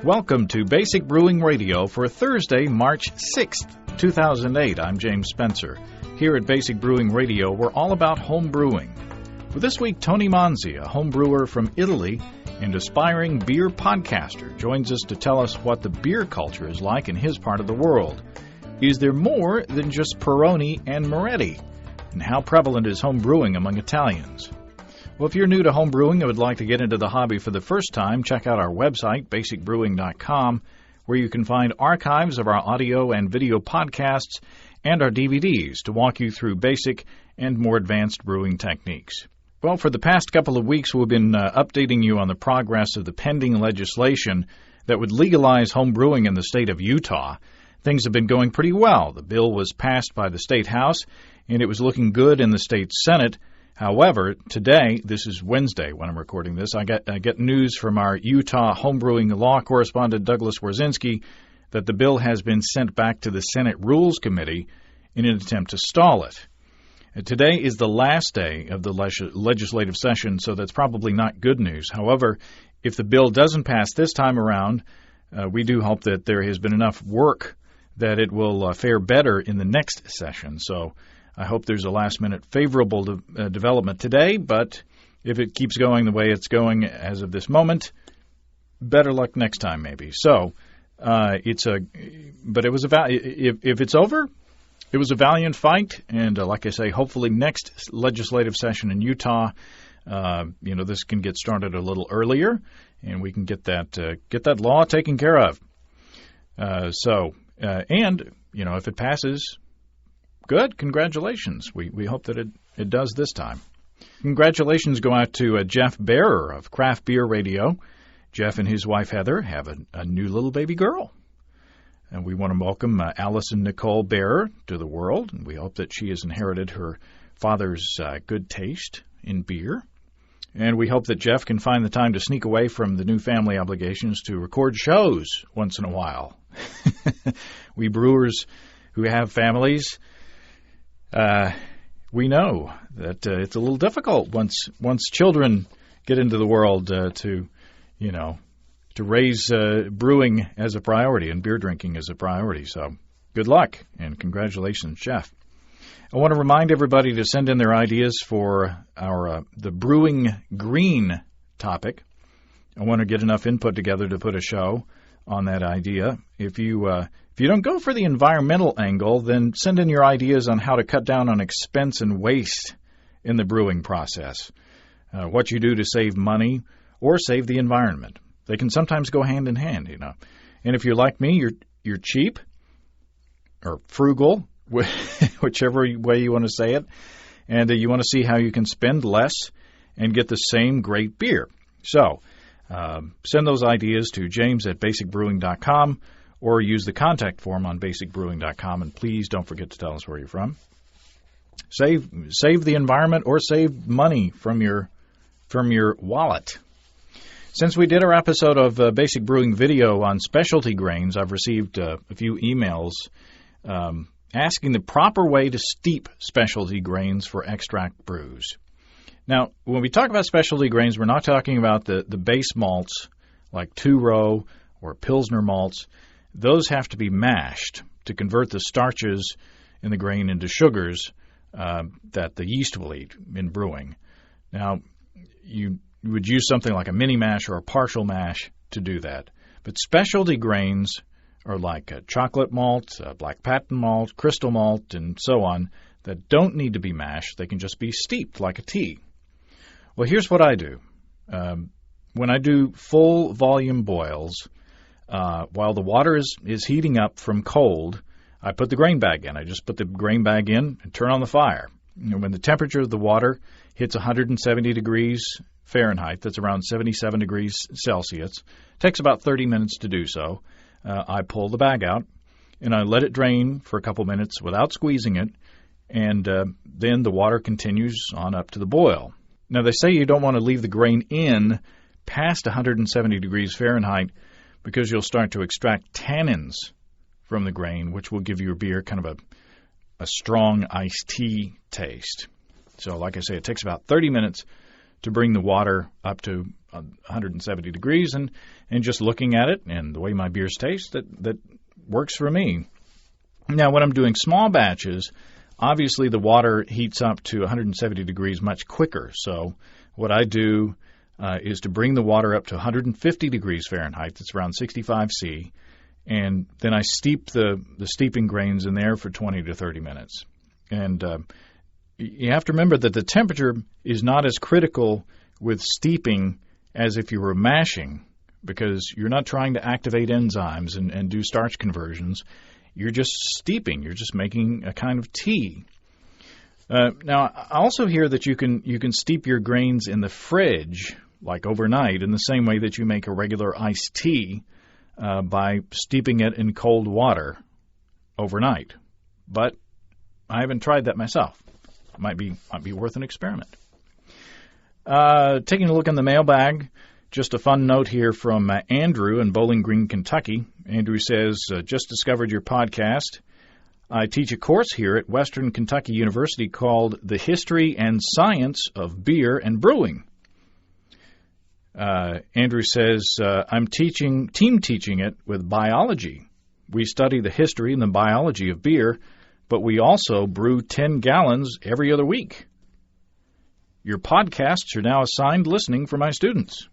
Welcome to Basic Brewing Radio for Thursday, March 6th, 2008. I'm James Spencer. Here at Basic Brewing Radio, we're all about home brewing. For this week, Tony Manzi, a home brewer from Italy and aspiring beer podcaster, joins us to tell us what the beer culture is like in his part of the world. Is there more than just Peroni and Moretti? And how prevalent is home brewing among Italians? Well, if you're new to home brewing and would like to get into the hobby for the first time, check out our website, basicbrewing.com, where you can find archives of our audio and video podcasts and our DVDs to walk you through basic and more advanced brewing techniques. Well, for the past couple of weeks, we've been updating you on the progress of the pending legislation that would legalize home brewing in the state of Utah. Things have been going pretty well. The bill was passed by the State House, and it was looking good in the state Senate. However, today, this is Wednesday when I'm recording this, I get news from our Utah homebrewing law correspondent Douglas Warzinski that the bill has been sent back to the Senate Rules Committee in an attempt to stall it. Today is the last day of the legislative session, so that's probably not good news. However, if the bill doesn't pass this time around, we do hope that there has been enough work that it will fare better in the next session. So I hope there's a last-minute favorable development today, but if it keeps going the way it's going as of this moment, better luck next time maybe. So if it's over, it was a valiant fight, and like I say, hopefully next legislative session in Utah, this can get started a little earlier, and we can get that law taken care of. If it passes, good. Congratulations. We hope that it does this time. Congratulations go out to Jeff Bearer of Craft Beer Radio. Jeff and his wife Heather have a new little baby girl. And we want to welcome Allison Nicole Bearer to the world. And we hope that she has inherited her father's good taste in beer. And we hope that Jeff can find the time to sneak away from the new family obligations to record shows once in a while. We brewers who have families, we know that it's a little difficult once children get into the world to raise brewing as a priority and beer drinking as a priority. So good luck and congratulations, Jeff. I want to remind everybody to send in their ideas for the Brewing Green topic. I want to get enough input together to put a show on that idea. If you don't go for the environmental angle, then send in your ideas on how to cut down on expense and waste in the brewing process. What you do to save money or save the environment. They can sometimes go hand in hand, And if you're like me, you're cheap or frugal, whichever way you want to say it, and you want to see how you can spend less and get the same great beer. So send those ideas to james@basicbrewing.com or use the contact form on basicbrewing.com, and please don't forget to tell us where you're from. Save the environment or save money from your wallet. Since we did our episode of Basic Brewing Video on specialty grains, I've received a few emails asking the proper way to steep specialty grains for extract brews. Now, when we talk about specialty grains, we're not talking about the base malts like two-row or Pilsner malts. Those have to be mashed to convert the starches in the grain into sugars that the yeast will eat in brewing. Now, you would use something like a mini mash or a partial mash to do that. But specialty grains are like chocolate malt, black patent malt, crystal malt, and so on that don't need to be mashed. They can just be steeped like a tea. Well, here's what I do. When I do full volume boils, while the water is heating up from cold, I put the grain bag in. I just put the grain bag in and turn on the fire. And when the temperature of the water hits 170 degrees Fahrenheit, that's around 77 degrees Celsius, it takes about 30 minutes to do so. I pull the bag out, and I let it drain for a couple minutes without squeezing it, and then the water continues on up to the boil. Now, they say you don't want to leave the grain in past 170 degrees Fahrenheit because you'll start to extract tannins from the grain, which will give your beer kind of a strong iced tea taste. So, like I say, it takes about 30 minutes to bring the water up to 170 degrees, and just looking at it and the way my beers taste, that works for me. Now, when I'm doing small batches, obviously the water heats up to 170 degrees much quicker. So what I do is to bring the water up to 150 degrees Fahrenheit. That's around 65 C. And then I steep the steeping grains in there for 20 to 30 minutes. And you have to remember that the temperature is not as critical with steeping as if you were mashing, because you're not trying to activate enzymes and do starch conversions. You're just steeping. You're just making a kind of tea. Now, I also hear that you can steep your grains in the fridge, like overnight, in the same way that you make a regular iced tea by steeping it in cold water overnight. But I haven't tried that myself. Might be worth an experiment. Taking a look in the mailbag, just a fun note here from Andrew in Bowling Green, Kentucky. Andrew says, just discovered your podcast. I teach a course here at Western Kentucky University called The History and Science of Beer and Brewing. Andrew says, I'm team teaching it with biology. We study the history and the biology of beer, but we also brew 10 gallons every other week. Your podcasts are now assigned listening for my students.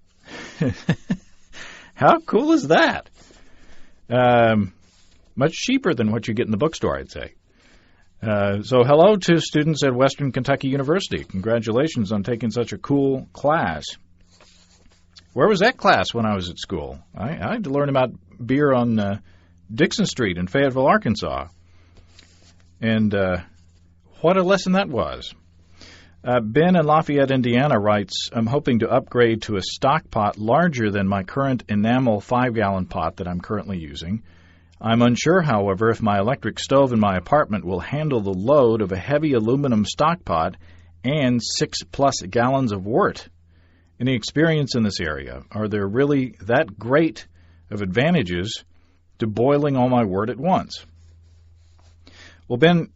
How cool is that? Much cheaper than what you get in the bookstore, I'd say. So hello to students at Western Kentucky University. Congratulations on taking such a cool class. Where was that class when I was at school? I had to learn about beer on Dixon Street in Fayetteville, Arkansas. And what a lesson that was. Ben in Lafayette, Indiana writes, I'm hoping to upgrade to a stock pot larger than my current enamel 5-gallon pot that I'm currently using. I'm unsure, however, if my electric stove in my apartment will handle the load of a heavy aluminum stock pot and 6+ gallons of wort. Any experience in this area? Are there really that great of advantages to boiling all my wort at once? Well, Ben,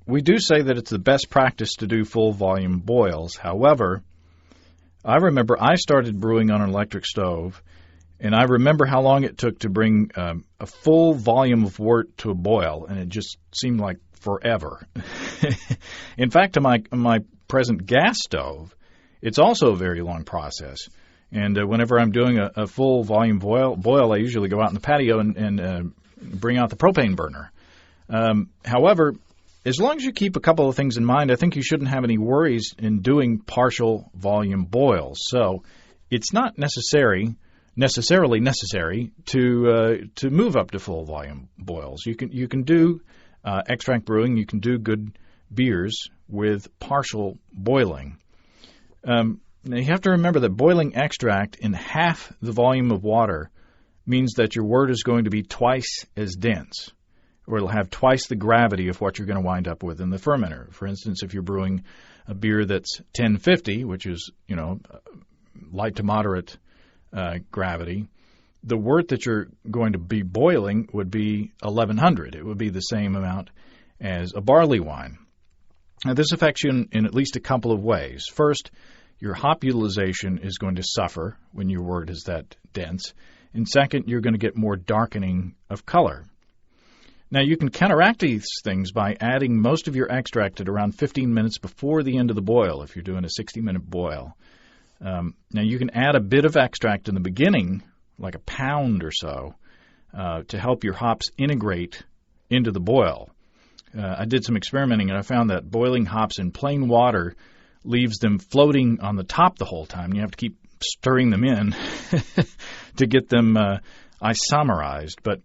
we do say that it's the best practice to do full volume boils. However, I remember I started brewing on an electric stove, and I remember how long it took to bring a full volume of wort to a boil, and it just seemed like forever. In fact, on my present gas stove, it's also a very long process. And whenever I'm doing a full volume boil, I usually go out in the patio and bring out the propane burner. However, as long as you keep a couple of things in mind, I think you shouldn't have any worries in doing partial volume boils. So it's not necessarily necessary to move up to full volume boils. You can do extract brewing. You can do good beers with partial boiling. Now you have to remember that boiling extract in half the volume of water means that your wort is going to be twice as dense, or it'll have twice the gravity of what you're going to wind up with in the fermenter. For instance, if you're brewing a beer that's 1050, which is, light to moderate gravity, the wort that you're going to be boiling would be 1100. It would be the same amount as a barley wine. Now, this affects you in at least a couple of ways. First, your hop utilization is going to suffer when your wort is that dense. And second, you're going to get more darkening of color. Now, you can counteract these things by adding most of your extract at around 15 minutes before the end of the boil if you're doing a 60-minute boil. Now, you can add a bit of extract in the beginning, like a pound or so, to help your hops integrate into the boil. I did some experimenting, and I found that boiling hops in plain water leaves them floating on the top the whole time. You have to keep stirring them in to get them isomerized. But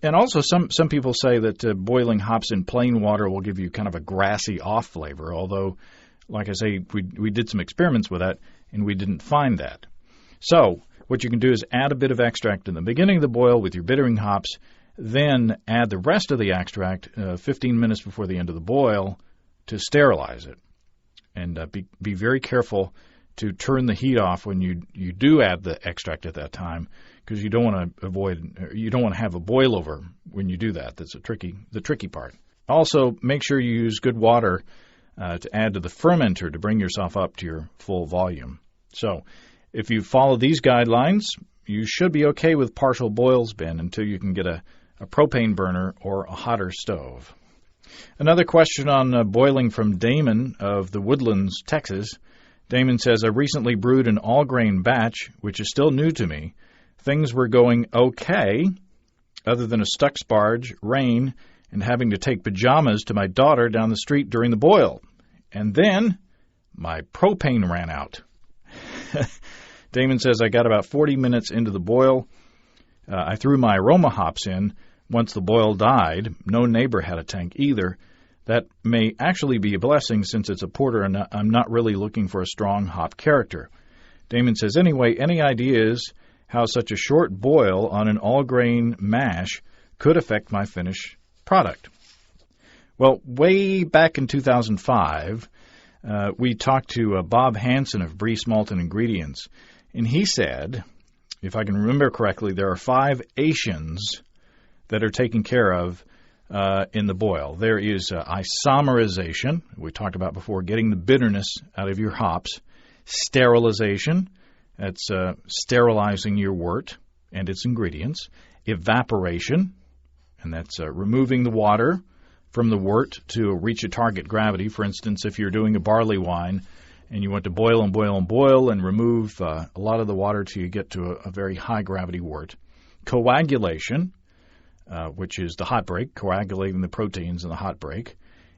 and also, some people say that boiling hops in plain water will give you kind of a grassy off flavor, although, like I say, we did some experiments with that, and we didn't find that. So what you can do is add a bit of extract in the beginning of the boil with your bittering hops, then add the rest of the extract 15 minutes before the end of the boil to sterilize it. And be very careful to turn the heat off when you do add the extract at that time, because you don't want to have a boil over when you do that. That's the tricky part. Also, make sure you use good water to add to the fermenter to bring yourself up to your full volume. So if you follow these guidelines, you should be okay with partial boils, Ben, until you can get a propane burner or a hotter stove. Another question on boiling from Damon of the Woodlands, Texas. Damon says, I recently brewed an all-grain batch, which is still new to me. Things were going okay, other than a stuck sparge, rain, and having to take pajamas to my daughter down the street during the boil. And then my propane ran out. Damon says, I got about 40 minutes into the boil. I threw my aroma hops in. Once the boil died, no neighbor had a tank either. That may actually be a blessing since it's a porter and I'm not really looking for a strong hop character. Damon says, anyway, any ideas how such a short boil on an all-grain mash could affect my finished product? Well, way back in 2005, we talked to Bob Hansen of Breeze Malt and Ingredients, and he said, if I can remember correctly, there are 5 Asians that are taken care of in the boil. There is isomerization, we talked about before, getting the bitterness out of your hops. Sterilization, that's sterilizing your wort and its ingredients. Evaporation, and that's removing the water from the wort to reach a target gravity. For instance, if you're doing a barley wine and you want to boil and boil and boil and remove a lot of the water till you get to a very high gravity wort. Coagulation, which is the hot break, coagulating the proteins in the hot break.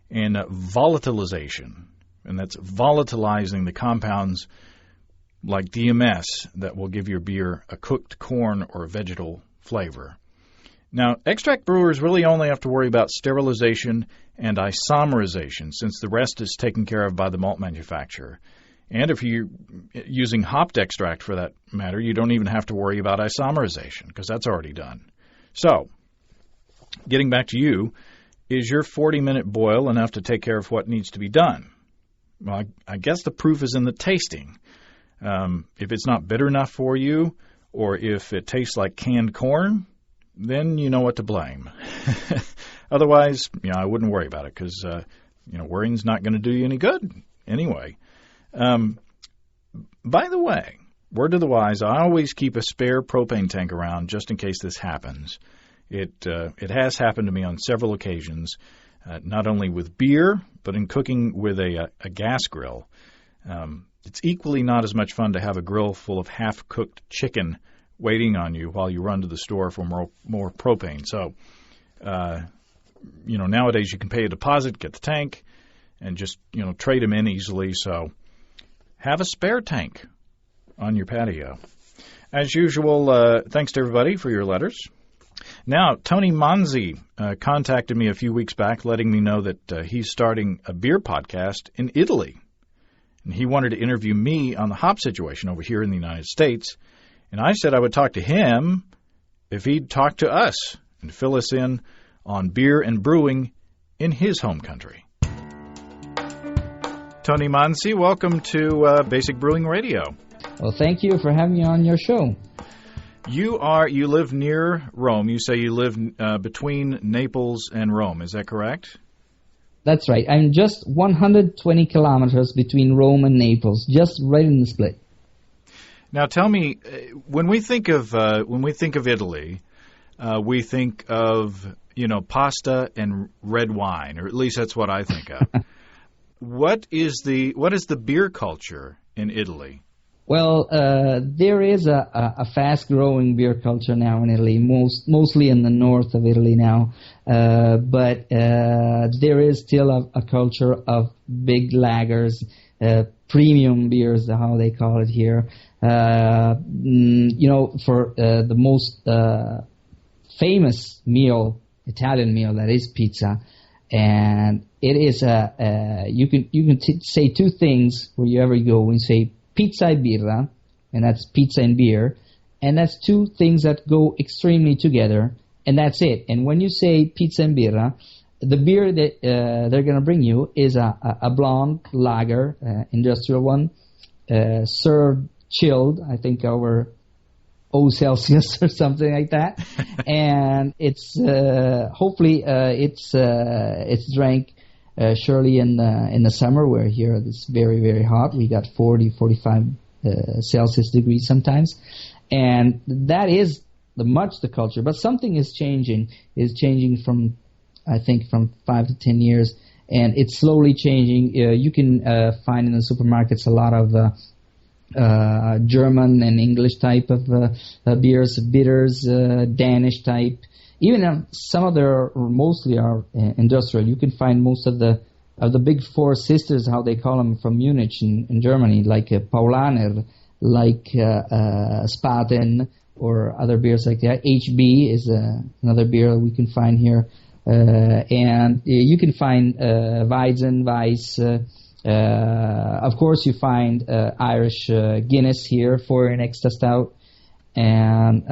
And volatilization, and that's volatilizing the compounds like DMS that will give your beer a cooked corn or vegetal flavor. Now, extract brewers really only have to worry about sterilization and isomerization, since the rest is taken care of by the malt manufacturer. And if you're using hopped extract for that matter, you don't even have to worry about isomerization, because that's already done. So, getting back to you, is your 40-minute boil enough to take care of what needs to be done? Well, I guess the proof is in the tasting. If it's not bitter enough for you, or if it tastes like canned corn, then you know what to blame. Otherwise, I wouldn't worry about it, because worrying's not going to do you any good anyway. By the way, word to the wise, I always keep a spare propane tank around just in case this happens. It has happened to me on several occasions, not only with beer, but in cooking with a gas grill. It's equally not as much fun to have a grill full of half-cooked chicken waiting on you while you run to the store for more propane. So, nowadays you can pay a deposit, get the tank, and just, trade them in easily. So have a spare tank on your patio. As usual, thanks to everybody for your letters. Now, Tony Manzi contacted me a few weeks back letting me know that he's starting a beer podcast in Italy. And he wanted to interview me on the hop situation over here in the United States. And I said I would talk to him if he'd talk to us and fill us in on beer and brewing in his home country. Tony Manzi, welcome to Basic Brewing Radio. Well, thank you for having me on your show. You live near Rome. You say you live between Naples and Rome. Is that correct? That's right. I'm just 120 kilometers between Rome and Naples, just right in the split. Now, tell me, when we think of Italy, we think of pasta and red wine, or at least that's what I think of. What is the beer culture in Italy? Well, there is a fast-growing beer culture now in Italy, mostly in the north of Italy now. But there is still a culture of big lagers, premium beers, how they call it here. For the most famous meal, Italian meal, that is pizza. And it is you can say two things where you ever go when you say pizza e birra, and that's pizza and beer, and that's two things that go extremely together, and that's it. And when you say pizza and birra, the beer that they're going to bring you is a blonde lager, industrial one, served chilled, I think over 0 Celsius or something like that, and it's hopefully it's drank surely in the summer. Where here it's very, very hot. We got 40, 45 Celsius degrees sometimes, and that is the culture. But something is changing from, I think, from 5 to 10 years, and it's slowly changing. You can find in the supermarkets a lot of German and English type of beers, bitters, Danish type. Even some of their mostly are industrial. You can find most of the big four sisters, how they call them, from Munich in Germany, like Paulaner, like Spaten, or other beers like that. HB is another beer we can find here. And you can find Weizen, Weiss. Of course, you find Irish Guinness here for an extra stout. And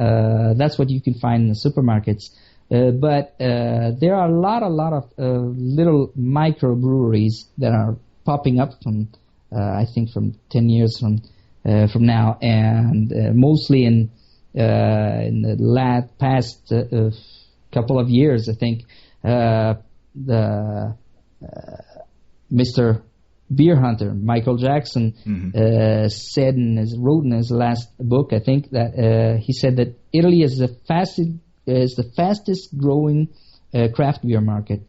that's what you can find in the supermarkets. But there are a lot of little microbreweries that are popping up from, I think, from 10 years from now, and mostly in the past couple of years, I think, the Mr. Beer Hunter, Michael Jackson, wrote in his last book, I think, that he said that Italy is the fastest growing craft beer market.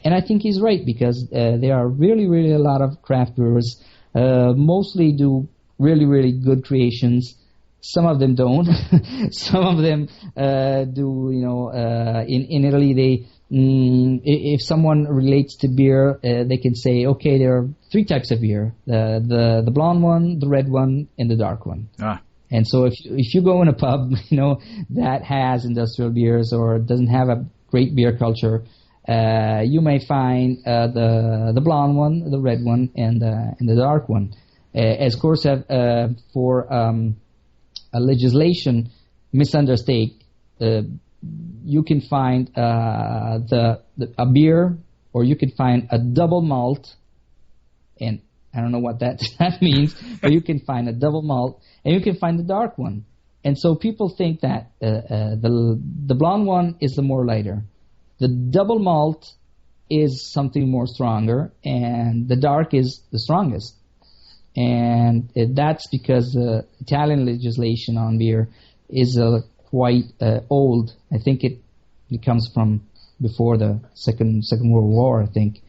And I think he's right, because there are really, really a lot of craft brewers, mostly do really, really good creations. Some of them don't. Some of them do, in Italy, if someone relates to beer, they can say, okay, there are 3 types of beer: the blonde one, the red one, and the dark one. And so if you go in a pub, that has industrial beers or doesn't have a great beer culture, you may find the blonde one, the red one, and the dark one. As course, for a legislation misunderstood, you can find a beer, or you can find a double malt, and I don't know what that means, but you can find a double malt, and you can find the dark one. And so people think that the blonde one is the more lighter, the double malt is something more stronger, and the dark is the strongest. And that's because Italian legislation on beer is quite old. I think it comes from before the Second World War, I think,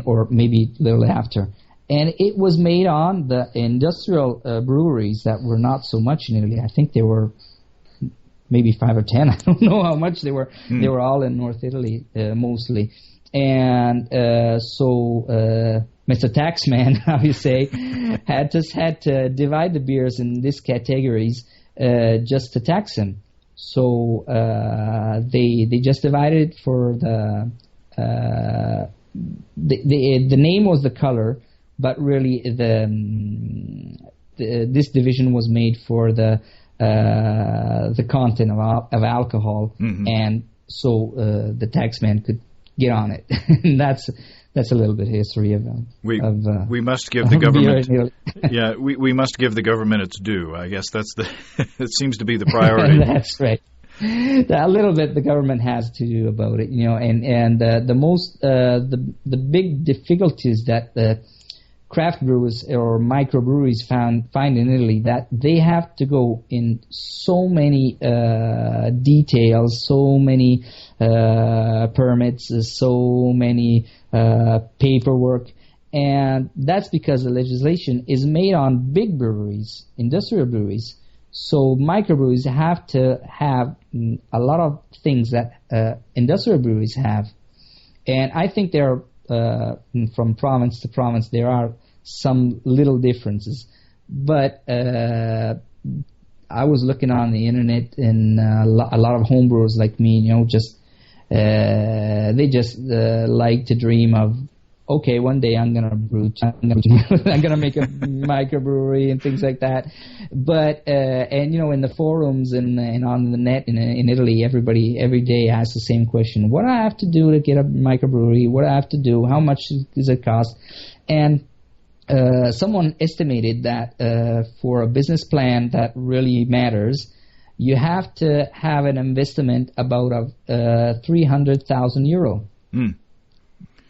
or maybe a little after. And it was made on the industrial breweries that were not so much in Italy. I think they were maybe 5 or 10. I don't know how much they were. They were all in North Italy mostly. And so Mr. Taxman, how you say, had to divide the beers in these categories just to tax them. So they just divided it for the name was the color, but really this division was made for the content of alcohol, and so the taxman could get on it. And that's a little bit of history of we must give the government we must give the government its due. I guess that's it seems to be the priority. That's right. A little bit the government has to do about it, and the big difficulties that the craft brewers or microbreweries find in Italy, that they have to go in so many details, so many permits, so many paperwork, and that's because the legislation is made on big breweries, industrial breweries. So microbreweries have to have a lot of things that industrial breweries have, and I think there are from province to province there are some little differences. But I was looking on the internet, and a lot of homebrewers like me, they just like to dream of, okay, one day I'm gonna brew, I'm gonna make a microbrewery and things like that. But and in the forums and on the net in Italy, everybody every day asks the same question: what do I have to do to get a microbrewery? What do I have to do? How much does it cost? And someone estimated that for a business plan that really matters, you have to have an investment about of 300,000 euro.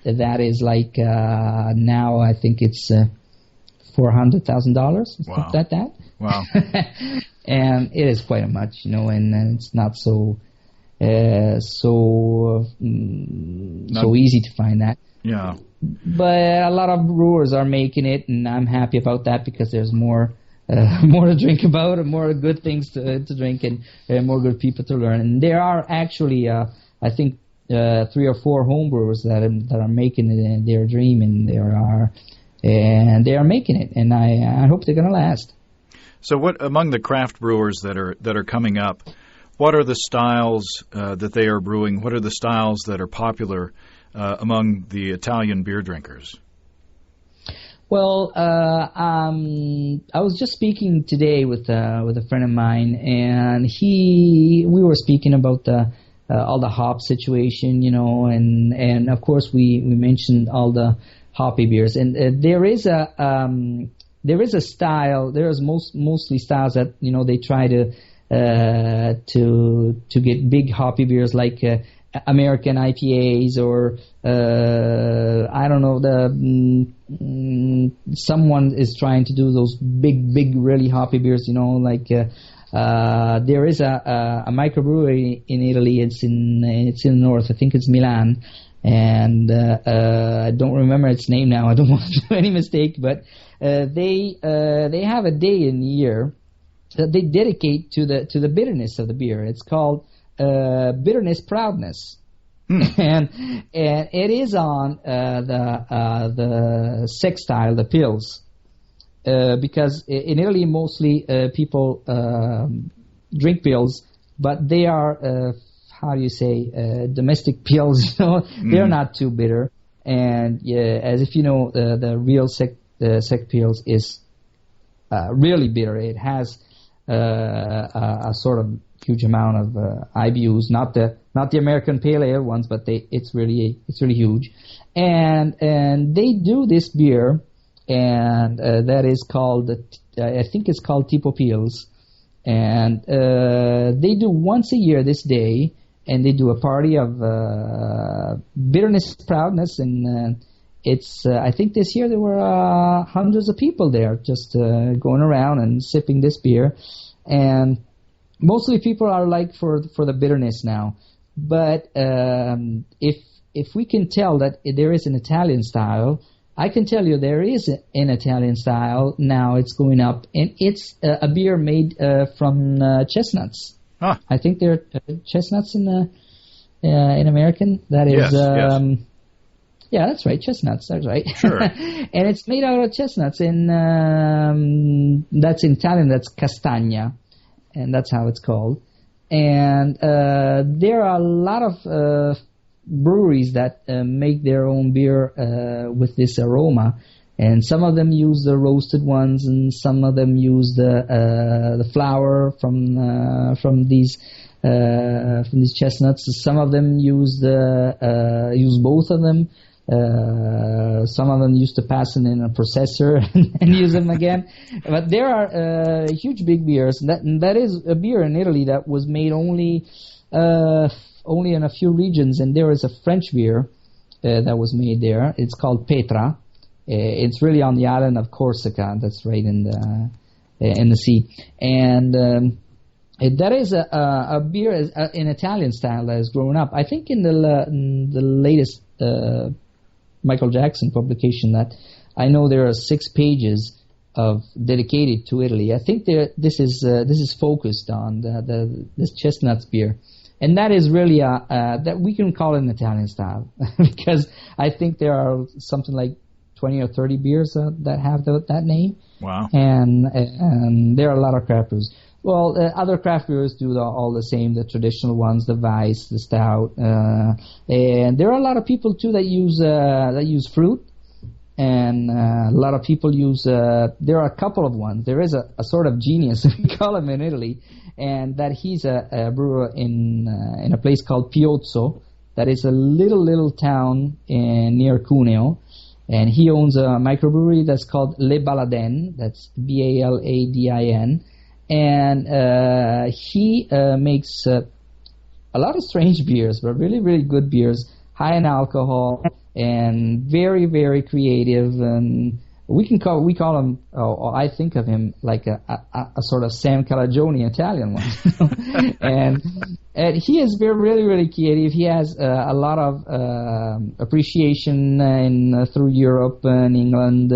That is like now I think it's $400,000, Wow. stuff like that. Wow. And it is quite a much, and it's not so so easy to find that. Yeah. But a lot of brewers are making it, and I'm happy about that because there's more to drink about, and more good things to drink, and more good people to learn. And there are actually, I think, 3 or 4 home brewers that are making it their dream, and they are making it, and I hope they're going to last. So, what among the craft brewers that are coming up? What are the styles that they are brewing? What are the styles that are popular among the Italian beer drinkers? Well, I was just speaking today with a friend of mine, and we were speaking about all the hop situation, and of course we mentioned all the hoppy beers, and there is a style. There's mostly styles that they try to get big hoppy beers like American IPAs, or I don't know, someone is trying to do those big really hoppy beers, like there is a microbrewery in Italy. It's in the north. I think it's Milan, and I don't remember its name now. I don't want to do any mistake, but they have a day in the year that they dedicate to the bitterness of the beer. It's called Bitterness Proudness. And it is on the sec style, the pills, because in Italy mostly people drink pills, but they are how do you say, domestic pills. They're not too bitter, and as if the real sec pills is really bitter. It has a sort of huge amount of IBUs, not the American Pale Ale ones, but it's really huge, and they do this beer, and that is called I think it's called Tipo Pils, and they do once a year this day, and they do a party of bitterness proudness, and it's I think this year there were hundreds of people there just going around and sipping this beer, and mostly people are like for the bitterness now, but if we can tell that there is an Italian style, I can tell you there is an Italian style now. It's going up, and it's a beer made from chestnuts. Huh. I think there are chestnuts in American. That is, yes. Yeah, that's right, chestnuts. That's right. Sure. And it's made out of chestnuts, and that's in Italian. That's castagna, and that's how it's called. And there are a lot of breweries that make their own beer with this aroma, and some of them use the roasted ones, and some of them use the flour from these chestnuts. Some of them use both of them. Some of them used to pass them in a processor and use them again. But there are huge big beers. That is a beer in Italy that was made only in a few regions. And there is a French beer that was made there. It's called Petra. It's really on the island of Corsica. That's right in the sea. And that is a beer in Italian style that has grown up. I think in the latest Michael Jackson publication that I know there are 6 pages of dedicated to Italy. I think this is focused on this chestnuts beer, and that is really that we can call it an Italian style because I think there are something like 20 or 30 beers that have that name. Wow. And there are a lot of craft brewers. Well, other craft brewers do all the same, the traditional ones, the Weiss, the Stout, and there are a lot of people too that use fruit, and a lot of people use. There are a couple of ones. There is a sort of genius, we call him in Italy, and that he's a brewer in a place called Piozzo, that is a little town near Cuneo. And he owns a microbrewery that's called Le Baladin. That's Baladin. And he makes a lot of strange beers, but really, really good beers, high in alcohol, and very, very creative. And we call him, or I think of him like a sort of Sam Calagione Italian one. and he is really, really creative. He has a lot of appreciation through Europe and England.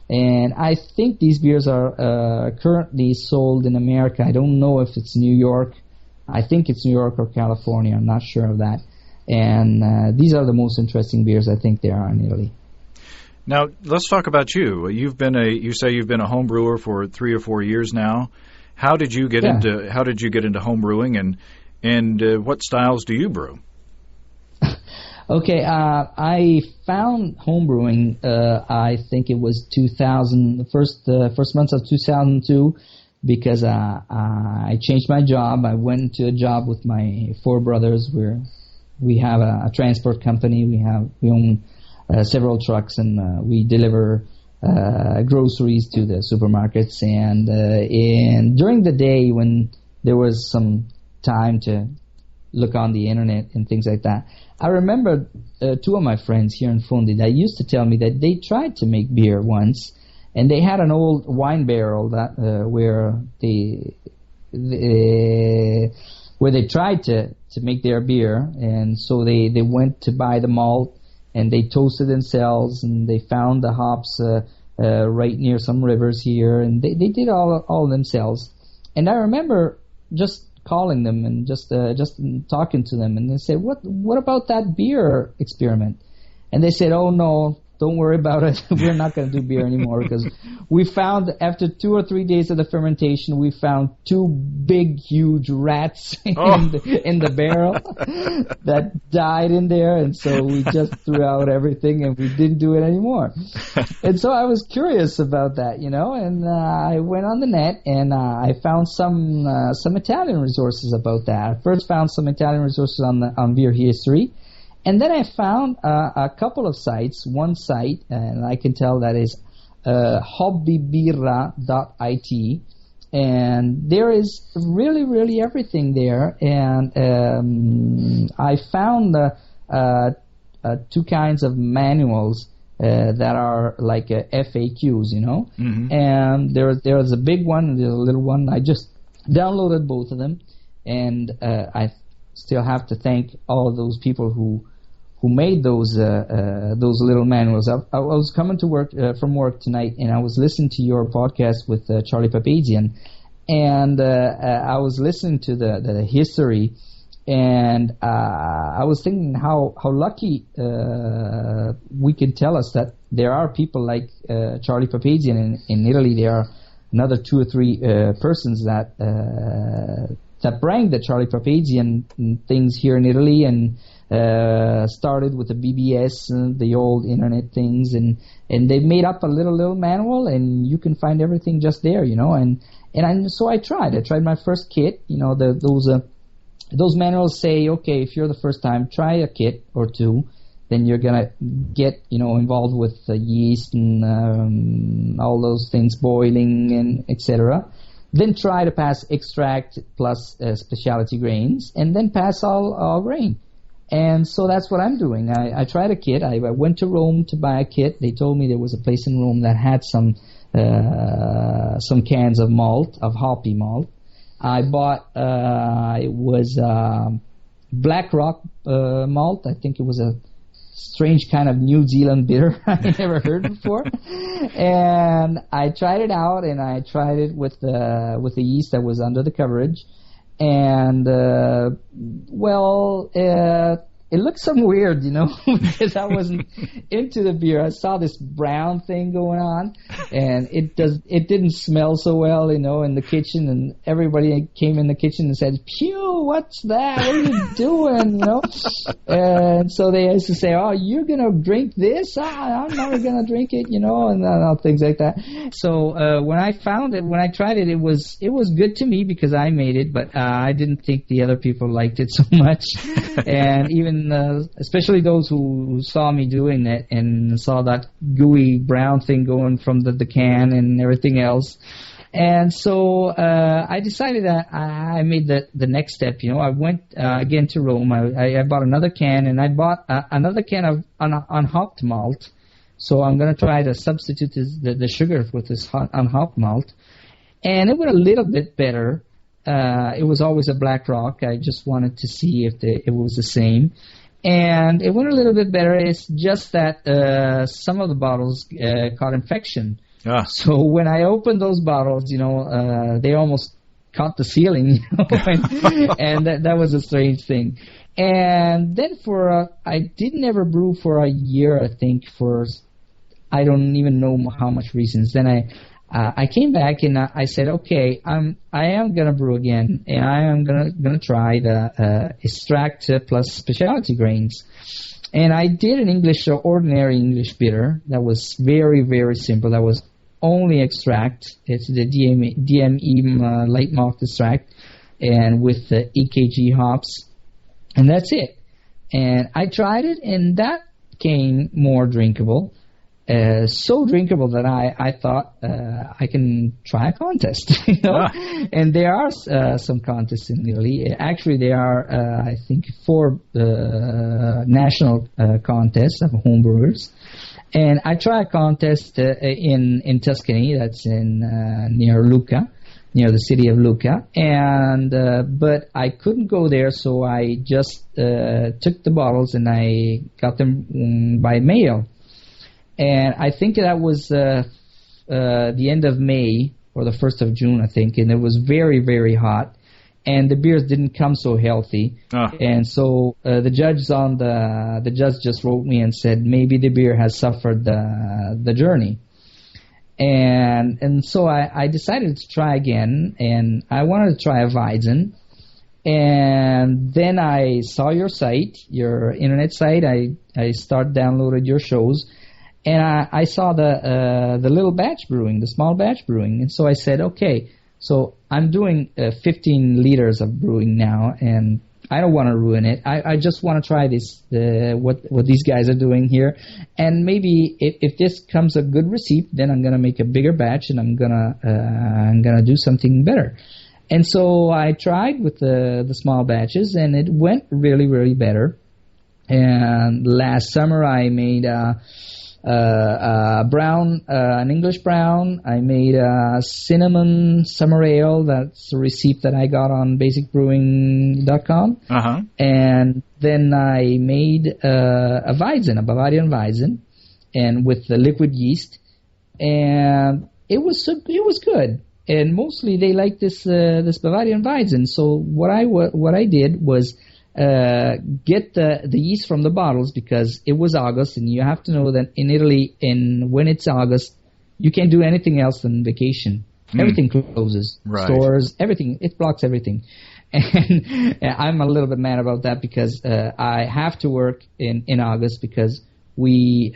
And I think these beers are currently sold in America. I don't know if it's New York. I think it's New York or California. I'm not sure of that. And these are the most interesting beers I think there are in Italy. Now, let's talk about you. You say you've been a home brewer for 3 or 4 years now. How did you get into home brewing, and what styles do you brew? Okay, I found home brewing. I think it was 2000, the first months of 2002, because I changed my job. I went into a job with my 4 brothers. We have a transport company. We own several trucks, and we deliver groceries to the supermarkets. And during the day, when there was some time to look on the internet and things like that, I remember 2 of my friends here in Fondi that used to tell me that they tried to make beer once, and they had an old wine barrel that where they tried to make their beer, and so they went to buy the malt, and they toasted themselves, and they found the hops right near some rivers here, and they did all themselves. And I remember just calling them and just talking to them, and they said, what about that beer experiment? And they said, oh no, don't worry about it. We're not going to do beer anymore, because we found after 2 or 3 days of the fermentation, we found 2 big, huge rats in the barrel that died in there, and so we just threw out everything and we didn't do it anymore. And so I was curious about that, and I went on the net and I found some Italian resources about that. I first found some Italian resources on beer history. And then I found a couple of sites. One site, and I can tell that is hobbybirra.it, and there is really, really everything there. And I found 2 kinds of manuals that are like FAQs, Mm-hmm. And there's a big one and there's a little one. I just downloaded both of them, and I still have to thank all of those people who made those little manuals. I was coming to work from work tonight, and I was listening to your podcast with Charlie Papazian, and I was listening to the history, and I was thinking how lucky we can tell us that there are people like Charlie Papazian in Italy. There are another 2 or 3 persons that bring the Charlie Papazian things here in Italy, and started with the BBS, the old internet things, and they made up a little manual, and you can find everything just there, so I tried my first kit. Those manuals say, okay, if you're the first time, try a kit or 2, then you're gonna get involved with yeast and all those things, boiling and etc. Then try to pass extract plus specialty grains, and then pass all grain. And so that's what I'm doing. I tried a kit. I went to Rome to buy a kit. They told me there was a place in Rome that had some cans of malt, of hoppy malt. I bought it was Black Rock malt. I think it was a strange kind of New Zealand bitter I never heard before. And I tried it out, and I tried it with the yeast that was under the coverage. And it looked some weird, because I wasn't into the beer. I saw this brown thing going on, and it didn't smell so well, in the kitchen, and everybody came in the kitchen and said, "Pew, what's that? What are you doing?" And so they used to say, "Oh, you're gonna drink this? I'm never gonna drink it," and things like that. So when I tried it, it was good to me because I made it, but I didn't think the other people liked it so much, and even especially those who saw me doing it and saw that gooey brown thing going from the can and everything else. And so I decided that I made the next step. I went again to Rome. I bought another can, and I bought another can of unhopped malt, So I'm going to try to substitute the sugar with this unhopped malt. And it went a little bit better. It was always a Black Rock. I just wanted to see if it was the same. And it went a little bit better. It's just that some of the bottles caught infection. Ah. So when I opened those bottles, they almost caught the ceiling, and that was a strange thing. And then I didn't ever brew for a year, I think, for I don't even know how much reasons. Then I came back and I said, okay, I am gonna brew again, and I am gonna try the extract plus specialty grains. And I did an ordinary English bitter that was very, very simple. That was only extract. It's the DME light malt extract, and with the EKG hops, and that's it. And I tried it, and that came more drinkable. So drinkable that I thought I can try a contest, And there are some contests in Italy. Actually, there are, I think, 4 national contests of homebrewers. And I tried a contest in Tuscany. That's in near Lucca, near the city of Lucca. And but I couldn't go there, so I just took the bottles and I got them by mail. And I think that was the end of May or the 1st of June, I think, and it was very, very hot, and the beers didn't come so healthy. And so the judge just wrote me and said maybe the beer has suffered the journey. And so I decided to try again, and I wanted to try a Weizen. And then I saw your site, your internet site. I downloaded your shows. And I saw the little batch brewing, the small batch brewing. And so I said, okay, so I'm doing 15 liters of brewing now, and I don't want to ruin it. I just want to try this, what these guys are doing here. And maybe if this comes a good receipt, then I'm going to make a bigger batch, and I'm gonna do something better. And so I tried with the small batches, and it went really, really better. And last summer I made brown, an English brown. I made a cinnamon summer ale. That's a receipt that I got on basicbrewing.com. And then I made a Weizen, a Bavarian Weizen, and with the liquid yeast. And it was good. And mostly they like this Bavarian Weizen. So what I did was get the yeast from the bottles, because it was August, and you have to know that in Italy, when it's August, you can't do anything else than vacation. Everything closes, stores, everything. It blocks everything. And I'm a little bit mad about that, because I have to work in August, because we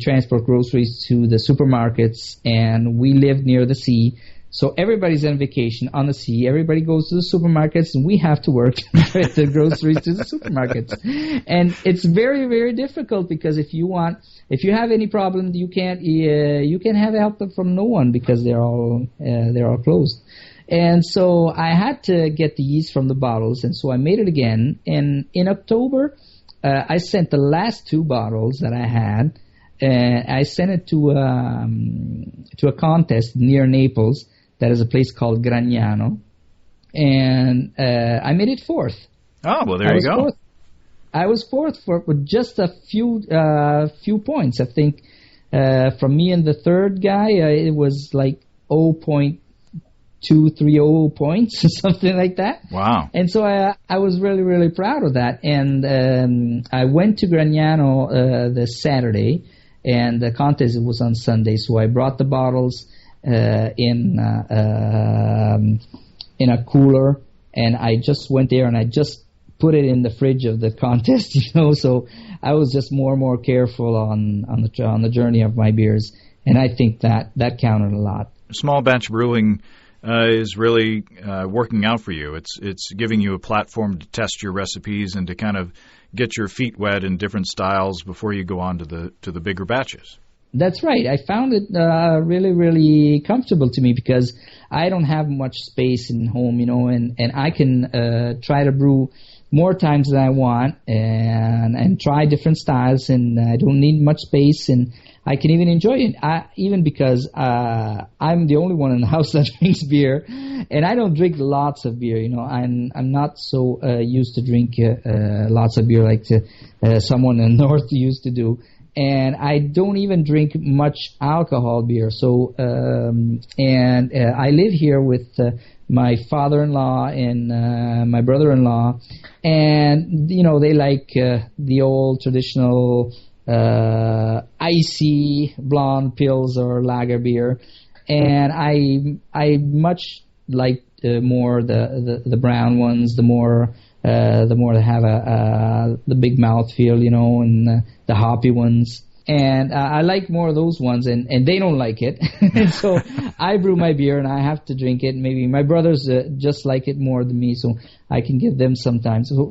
transport groceries to the supermarkets, and we live near the sea. So everybody's on vacation on the sea. Everybody goes to the supermarkets, and we have to work to get the groceries to the supermarkets. And it's very, very difficult, because if you have any problem, you can't have help from no one, because they're all closed. And so I had to get the yeast from the bottles, and so I made it again. And in October, I sent the last 2 bottles that I had. I sent it to a contest near Naples. That is a place called Gragnano, and I made it 4th. Oh, well, there you go. 4th. I was 4th with just a few points. I think from me and the third guy, it was like 0.230 points, something like that. Wow! And so I was really, really proud of that. And I went to Gragnano the Saturday, and the contest was on Sunday. So I brought the bottles in a cooler, and I just went there and I just put it in the fridge of the contest, So I was just more and more careful on the journey of my beers, and I think that counted a lot. Small batch brewing is really working out for you. It's giving you a platform to test your recipes and to kind of get your feet wet in different styles before you go on to the bigger batches. That's right. I found it really, really comfortable to me, because I don't have much space in home, and I can try to brew more times than I want, and try different styles, and I don't need much space, and I can even enjoy it. Even because I'm the only one in the house that drinks beer, and I don't drink lots of beer. I'm not so used to drink lots of beer like someone in the north used to do. And I don't even drink much alcohol beer. So, I live here with my father-in-law and my brother-in-law, and they like the old traditional icy blonde pills or lager beer, and I much like more the brown ones, the more they have the big mouth feel, and the hoppy ones. And I like more of those ones, and they don't like it. And so I brew my beer, and I have to drink it. Maybe my brothers just like it more than me, so I can give them sometimes. So,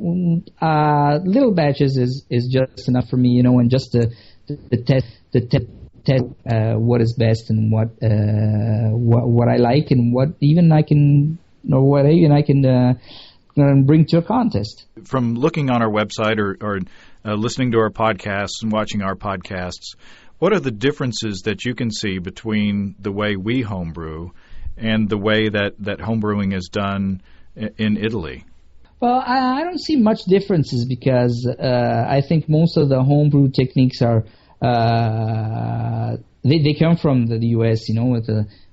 little batches is just enough for me, and just to test what is best and what I like, and what even I can bring to a contest. From looking on our website or listening to our podcasts and watching our podcasts, what are the differences that you can see between the way we homebrew and the way that homebrewing is done in Italy? Well, I don't see much differences because I think most of the homebrew techniques are they come from the U.S.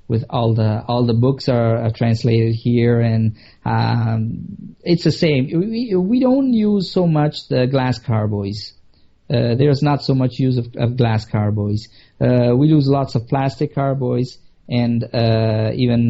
With all the books are translated here, and it's the same. We don't use so much the glass carboys. There's not so much use of glass carboys. We use lots of plastic carboys and even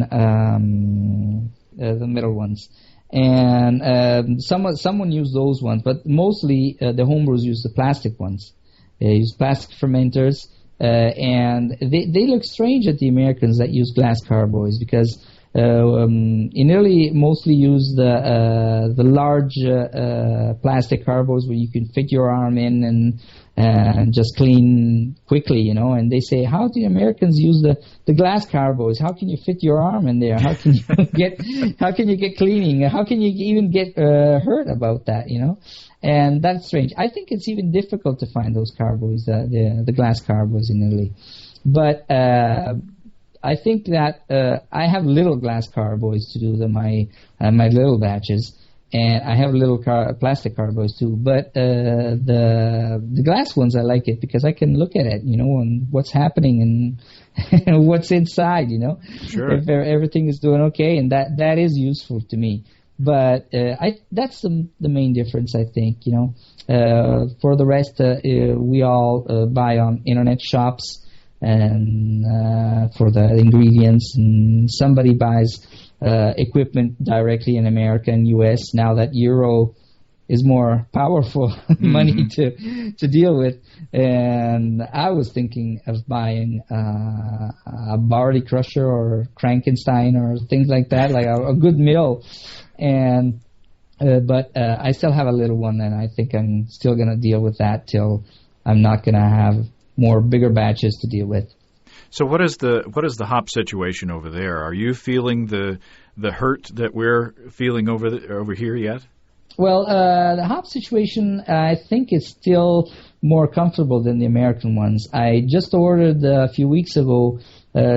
the middle ones. And someone use those ones, but mostly the homebrews use the plastic ones. They use plastic fermenters. And they look strange at the Americans that use glass carboys, because in Italy mostly use the large plastic carboys where you can fit your arm in and just clean quickly, and they say, how do the Americans use the glass carboys? How can you fit your arm in there? How can you get cleaning? How can you even get hurt about that, And that's strange. I think it's even difficult to find those carboys, the glass carboys in Italy. But I think that I have little glass carboys to do my little batches, and I have little plastic carboys too. But the glass ones, I like it because I can look at it, and what's happening and what's inside, Sure. If everything is doing okay, and that is useful to me. But that's the main difference, I think. For the rest, we all buy on internet shops and for the ingredients, and somebody buys equipment directly in America and U.S. now that euro is more powerful money to deal with. And I was thinking of buying a barley crusher or Frankenstein or things like that, like a good mill. And but I still have a little one, and I think I'm still going to deal with that till I'm not going to have more bigger batches to deal with. So what is the hop situation over there? Are you feeling the hurt that we're feeling over here yet? Well, the hop situation, I think, is still more comfortable than the American ones. I just ordered a few weeks ago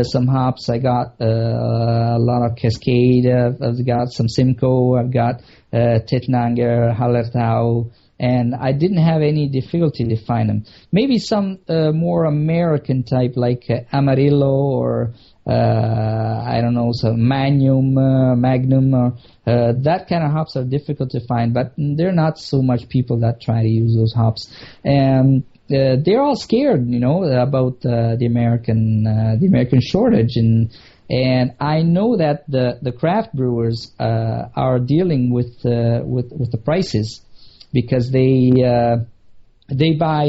some hops. I got a lot of Cascade. I've got some Simcoe. I've got Tettnanger, Hallertau, and I didn't have any difficulty to find them. Maybe some more American type like Amarillo or I don't know, some Magnum, or that kind of hops are difficult to find, but there are not so much people that try to use those hops. And they're all scared, about the American shortage, and I know that the craft brewers are dealing with the prices, because they buy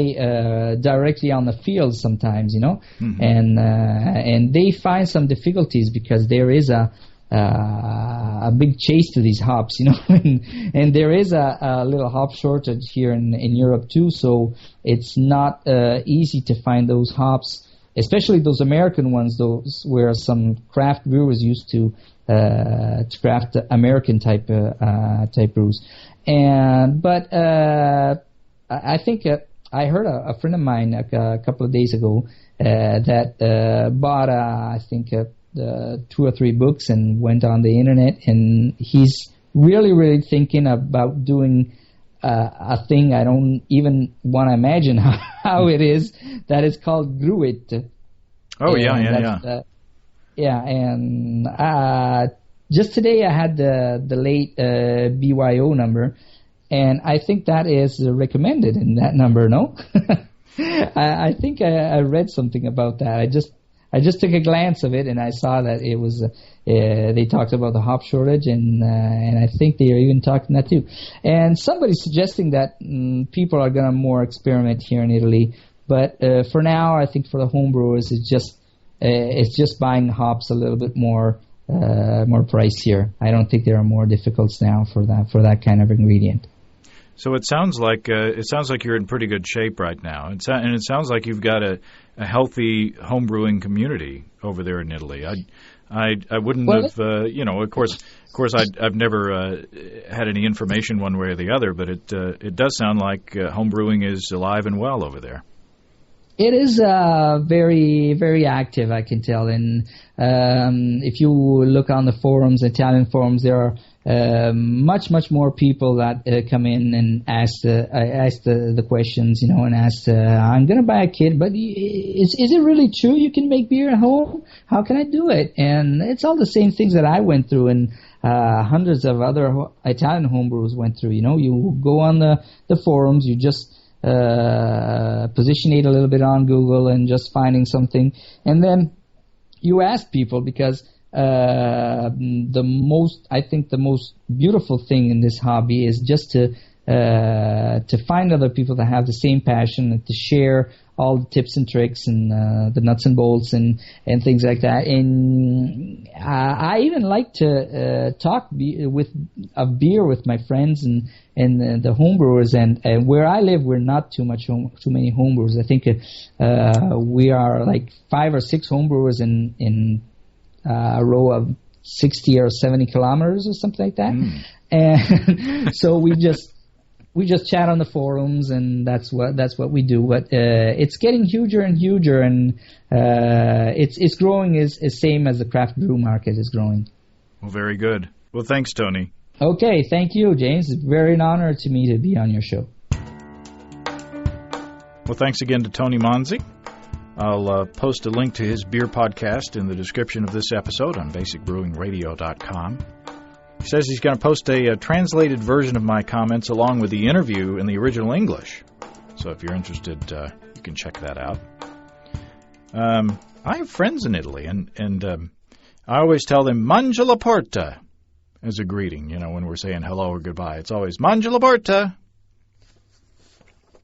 directly on the field sometimes, mm-hmm. and they find some difficulties because there is a big chase to these hops, and there is a little hop shortage here in Europe too. So it's not easy to find those hops, especially those American ones, those where some craft brewers used to craft American type brews. But I think I heard a friend of mine a couple of days ago that bought I think 2 or 3 books and went on the internet, and he's really thinking about doing a thing I don't even want to imagine how it is. That is called Brew It. Oh, and and just today I had the late BYO number, and I think that is recommended in that number. No, I think I read something about that. I just took a glance of it, and I saw that it was they talked about the hop shortage, and I think they are even talking that too. And somebody's suggesting that people are going to more experiment here in Italy, but for now, I think for the home brewers, it's just buying hops a little bit more pricier. I don't think there are more difficulties now for that kind of ingredient. So it sounds like you're in pretty good shape right now, and it sounds like you've got a healthy home brewing community over there in Italy. I wouldn't have of course I've never had any information one way or the other, but it does sound like home brewing is alive and well over there. It is very, very active, I can tell. And if you look on the forums, Italian forums, there are much more people that come in and ask the questions, and ask, I'm going to buy a kit, but is it really true you can make beer at home? How can I do it? And it's all the same things that I went through, and hundreds of other Italian homebrewers went through. You go on the forums, you just position it a little bit on Google and just finding something, and then you ask people, because the most beautiful thing in this hobby is just to find other people that have the same passion and to share all the tips and tricks and the nuts and bolts and things like that. And I even like to talk of beer with my friends and the homebrewers. And where I live, we're not too many homebrewers. I think we are like 5 or 6 homebrewers in a row of 60 or 70 kilometers or something like that. And so we just chat on the forums, and that's what we do. But it's getting huger and huger, and it's growing as same as the craft brew market is growing. Well, very good. Well, thanks, Tony. Okay, thank you, James. It's very an honor to me to be on your show. Well, thanks again to Tony Manzi. I'll post a link to his beer podcast in the description of this episode on basicbrewingradio.com. He says he's going to post a translated version of my comments along with the interview in the original English. So if you're interested, you can check that out. I have friends in Italy, and I always tell them "Mangia la porta" as a greeting. When we're saying hello or goodbye, it's always "Mangia la porta."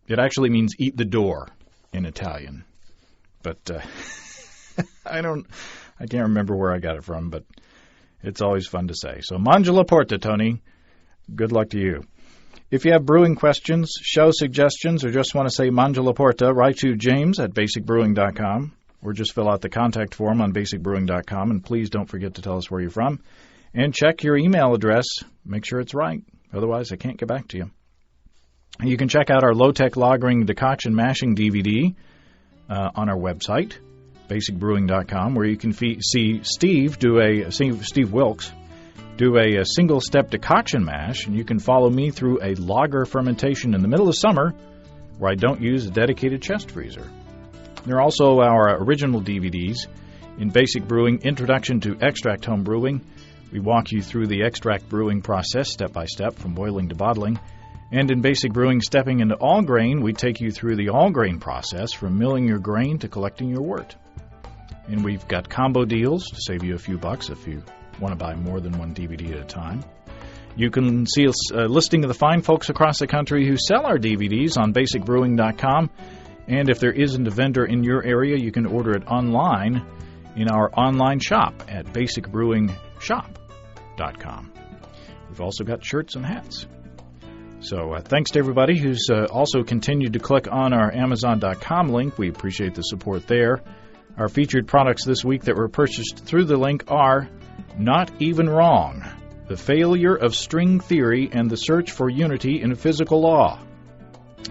It actually means "eat the door" in Italian, but I can't remember where I got it from, but it's always fun to say. So, Mangia la porta, Tony. Good luck to you. If you have brewing questions, show suggestions, or just want to say Mangia la porta, write to James at basicbrewing.com, or just fill out the contact form on basicbrewing.com, and please don't forget to tell us where you're from. And check your email address. Make sure it's right. Otherwise, I can't get back to you. You can check out our low-tech lagering decoction mashing DVD on our website, basicbrewing.com, where you can see Steve Wilkes do a single-step decoction mash, and you can follow me through a lager fermentation in the middle of summer where I don't use a dedicated chest freezer. There are also our original DVDs. In Basic Brewing, Introduction to Extract Home Brewing, we walk you through the extract brewing process step by step from boiling to bottling. And in Basic Brewing, Stepping into All Grain, we take you through the all grain process from milling your grain to collecting your wort. And we've got combo deals to save you a few bucks if you want to buy more than one DVD at a time. You can see a listing of the fine folks across the country who sell our DVDs on basicbrewing.com. And if there isn't a vendor in your area, you can order it online in our online shop at basicbrewingshop.com. We've also got shirts and hats. So thanks to everybody who's also continued to click on our Amazon.com link. We appreciate the support there. Our featured products this week that were purchased through the link are Not Even Wrong, The Failure of String Theory and the Search for Unity in Physical Law.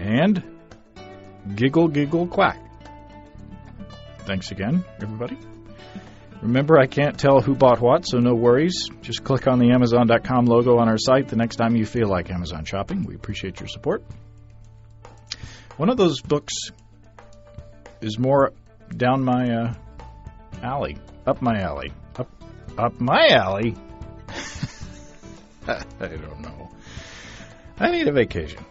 And Giggle, Giggle, Quack. Thanks again, everybody. Remember, I can't tell who bought what, so no worries. Just click on the Amazon.com logo on our site the next time you feel like Amazon shopping. We appreciate your support. One of those books is more down my alley. Up my alley. Up my alley? I don't know. I need a vacation.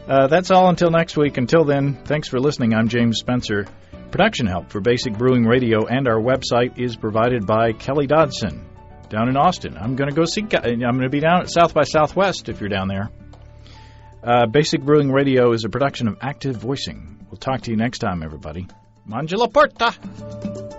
That's all until next week. Until then, thanks for listening. I'm James Spencer. Production help for Basic Brewing Radio and our website is provided by Kelly Dodson down in Austin. I'm going to go see. I'm going to be down at South by Southwest if you're down there. Basic Brewing Radio is a production of Active Voicing. We'll talk to you next time, everybody. Mangia la porta!